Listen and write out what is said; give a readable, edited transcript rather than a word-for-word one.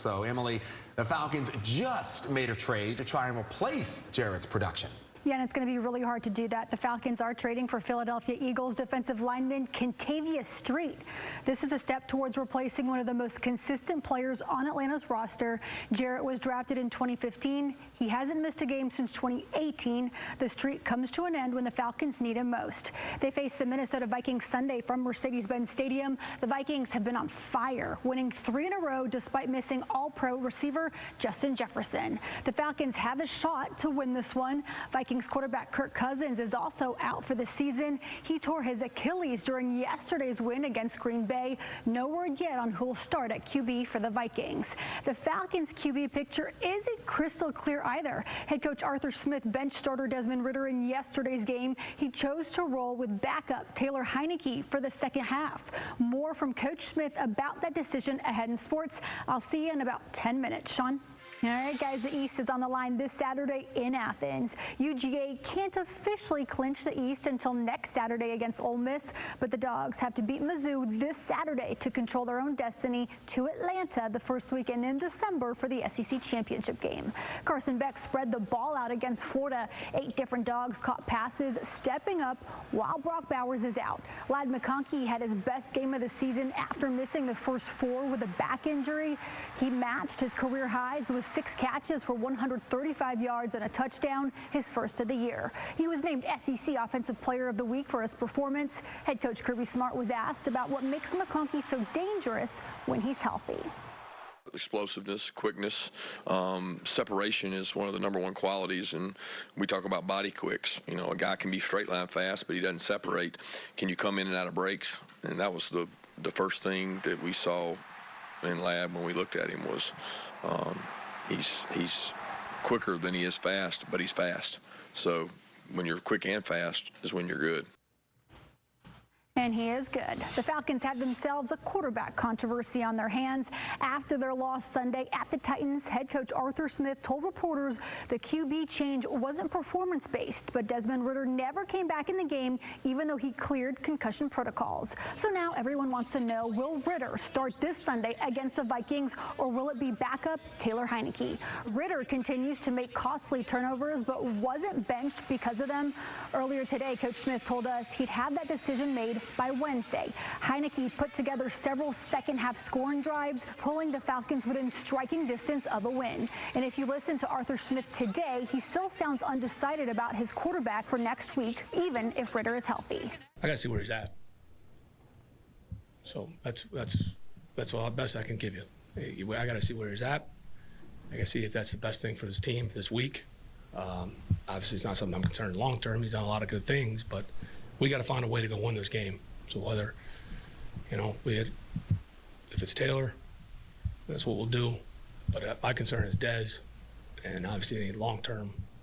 So, Emily, the Falcons just made a trade to try and replace Jarrett's production. Yeah, and it's going to be really hard to do that. The Falcons are trading for Philadelphia Eagles defensive lineman Kentavious Street. This is a step towards replacing one of the most consistent players on Atlanta's roster. Jarrett was drafted in 2015. He hasn't missed a game since 2018. The streak comes to an end when the Falcons need him most. They face the Minnesota Vikings Sunday from Mercedes-Benz Stadium. The Vikings have been on fire, winning 3 in a row despite missing All-Pro receiver Justin Jefferson. The Falcons have a shot to win this one. Vikings quarterback Kirk Cousins is also out for the season. He tore his Achilles during yesterday's win against Green Bay. No word yet on who will start at QB for the Vikings. The Falcons QB picture isn't crystal clear either. Head coach Arthur Smith benched starter Desmond Ridder in yesterday's game. He chose to roll with backup Taylor Heineke for the second half. More from Coach Smith about that decision ahead in sports. I'll see you in about 10 minutes. Sean? All right, guys, the East is on the line this Saturday in Athens. UGA can't officially clinch the East until next Saturday against Ole Miss, but the Dogs have to beat Mizzou this Saturday to control their own destiny to Atlanta the first weekend in December for the SEC championship game. Carson Beck spread the ball out against Florida. 8 different Dogs caught passes, stepping up while Brock Bowers is out. Ladd McConkey had his best game of the season after missing the first 4 with a back injury. He matched his career highs with 6 catches for 135 yards and a touchdown, his first of the year. He was named SEC Offensive Player of the Week for his performance. Head coach Kirby Smart was asked about what makes McConkey so dangerous when he's healthy. Explosiveness, quickness, separation is one of the #1 qualities, and we talk about body quicks. You know, a guy can be straight line fast, but he doesn't separate. Can you come in and out of breaks? And that was the first thing that we saw in lab when we looked at him was he's quicker than he is fast, but he's fast. So when you're quick and fast is when you're good. And he is good. The Falcons had themselves a quarterback controversy on their hands after their loss Sunday at the Titans. Head coach Arthur Smith told reporters the QB change wasn't performance-based, but Desmond Ridder never came back in the game, even though he cleared concussion protocols. So now everyone wants to know, will Ridder start this Sunday against the Vikings, or will it be backup Taylor Heineke? Ridder continues to make costly turnovers, but wasn't benched because of them. Earlier today, Coach Smith told us he'd have that decision made by Wednesday. Heineke put together several second-half scoring drives, pulling the Falcons within striking distance of a win. And if you listen to Arthur Smith today, he still sounds undecided about his quarterback for next week, even if Ridder is healthy. I got to see where he's at. So that's all the best I can give you. I got to see where he's at. I got to see if that's the best thing for this team this week. Obviously, it's not something I'm concerned long term. He's done a lot of good things, but we got to find a way to go win this game. So whether, if it's Taylor, that's what we'll do. But my concern is Dez, and obviously any long-term